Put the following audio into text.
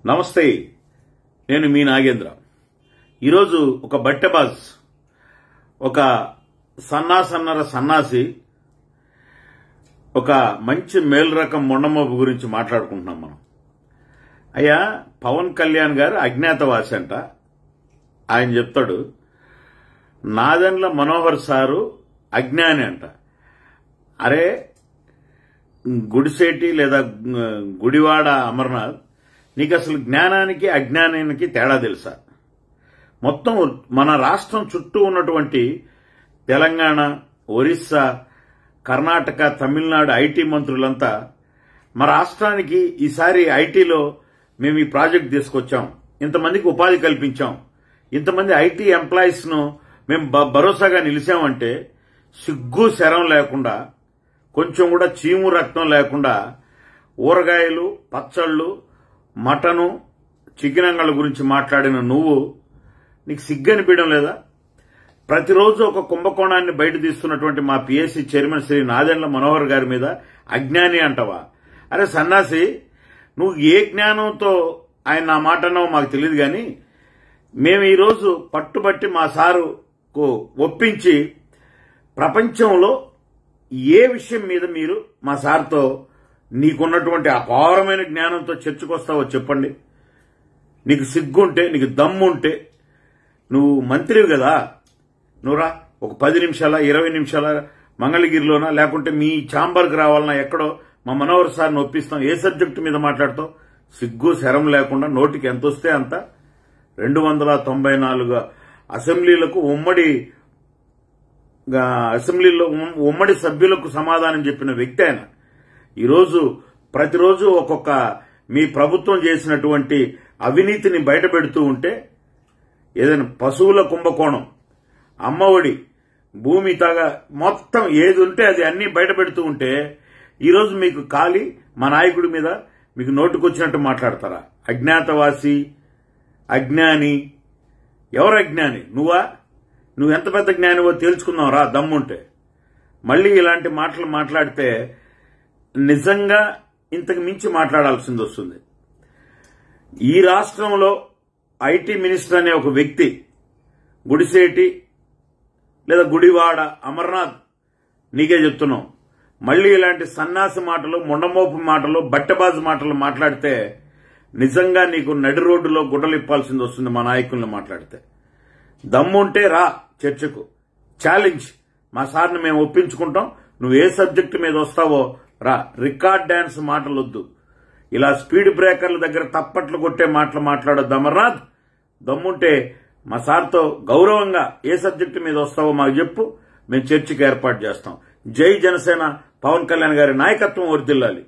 నమస్తే, నేను మీ నాగేంద్ర. ఈరోజు ఒక బట్టెబాజ్, ఒక సన్నాసి, ఒక మంచి మేలు రకం మొండమోపు గురించి మాట్లాడుకుంటున్నాం మనం. అయ్యా, పవన్ కళ్యాణ్ గారు అజ్ఞాతవాసి అంట. ఆయన చెప్తాడు, నాదెండ్ల మనోహర్ సారు అజ్ఞాని అంట. అరే, గుడిసేటి లేదా గుడివాడ అమర్నాథ్, నీకు అసలు జ్ఞానానికి అజ్ఞానానికి తేడా తెలుసా? మొత్తం మన రాష్ట్రం చుట్టూ ఉన్నటువంటి తెలంగాణ, ఒరిస్సా, కర్ణాటక, తమిళనాడు ఐటీ మంత్రులంతా మా రాష్ట్రానికి ఈసారి ఐటీలో మేము ఈ ప్రాజెక్ట్ తీసుకొచ్చాం, ఇంతమందికి ఉపాధి కల్పించాం, ఇంతమంది ఐటీ ఎంప్లాయీస్ ను మేము భరోసాగా నిలిచామంటే సిగ్గు శరం లేకుండా, కొంచెం కూడా చీము రక్తం లేకుండా ఊరగాయలు, పచ్చళ్ళు, మటను, చికెన్ అంగళ్ళ గురించి మాట్లాడిన నువ్వు, నీకు సిగ్గు అనిపించడం లేదా? ప్రతిరోజు ఒక కుంభకోణాన్ని బయట తీస్తున్నటువంటి మా పిఎస్సి చైర్మన్ శ్రీ నాదెండ్ల మనోహర్ గారి మీద అజ్ఞాని అంటవా? అరే సన్నాసి, నువ్వు ఏ జ్ఞానంతో ఆయన నా మాట అన్నావో మాకు తెలియదు, కానీ మేము ఈరోజు పట్టుబట్టి మా సారుకు ఒప్పించి ప్రపంచంలో ఏ విషయం మీద మీరు మా సార్తో నీకున్నటువంటి అపారమైన జ్ఞానంతో చర్చకొస్తావో చెప్పండి. నీకు సిగ్గుంటే, నీకు దమ్ముంటే, నువ్వు మంత్రివి కదా, నువ్వురా ఒక 10 నిమిషాల 20 నిమిషాల మంగళగిరిలోనా, లేకుంటే మీ ఛాంబర్కి రావాలన్నా, ఎక్కడో మా మనోహర్ సార్ని ఒప్పిస్తాం. ఏ సబ్జెక్టు మీద మాట్లాడతావు? సిగ్గు శరం లేకుండా నోటికి ఎంత వస్తే అంత 294 అసెంబ్లీలకు ఉమ్మడి సభ్యులకు సమాధానం చెప్పిన వ్యక్తి ఆయన. ఈరోజు ప్రతిరోజు ఒక్కొక్క మీ ప్రభుత్వం చేసినటువంటి అవినీతిని బయటపెడుతూ ఉంటే, ఏదైనా పశువుల కుంభకోణం, అమ్మఒడి, భూమి తాగా మొత్తం ఏది ఉంటే అది అన్ని బయటపెడుతూ ఉంటే, ఈరోజు మీకు ఖాళీ మా నాయకుడి మీద మీకు నోటుకొచ్చినట్టు మాట్లాడతారా? అజ్ఞాతవాసి, అజ్ఞాని. ఎవరు అజ్ఞాని? నువ్వా? నువ్వు ఎంత పెద్ద జ్ఞానివో తేల్చుకుందాం రా, దమ్ముంటే. మళ్లీ ఇలాంటి మాటలు మాట్లాడితే నిజంగా ఇంతకు మించి మాట్లాడాల్సింది వస్తుంది. ఈ రాష్ట్రంలో ఐటీ మినిస్టర్ అనే ఒక వ్యక్తి, గుడిసేటి లేదా గుడివాడ అమర్నాథ్, నీకే చెప్తున్నాం, మళ్లీ ఇలాంటి సన్నాసి మాటలు, ముండమోపు మాటలు, బట్టెబాజు మాటలు మాట్లాడితే నిజంగా నీకు నడి రోడ్డులో గుడ్డలు ఇప్పాల్సింది వస్తుంది మా నాయకుల్ని మాట్లాడితే. దమ్ముంటే రా చర్చకు, ఛాలెంజ్. మా సార్ని మేము ఒప్పించుకుంటాం, నువ్వు ఏ సబ్జెక్టు మీద వస్తావో రా. రికార్డ్ డాన్స్ మాటలొద్దు, ఇలా స్పీడ్ బ్రేకర్ల దగ్గర తప్పట్లు కొట్టే మాటలు మాట్లాడొద్దు అమర్నాథ్. దమ్ముంటే మా సార్తో గౌరవంగా ఏ సబ్జెక్టు మీద వస్తావో మాకు చెప్పు, మేము చర్చకు ఏర్పాటు చేస్తాం. జై జనసేన, పవన్ కళ్యాణ్ గారి నాయకత్వం వర్ధిల్లాలి.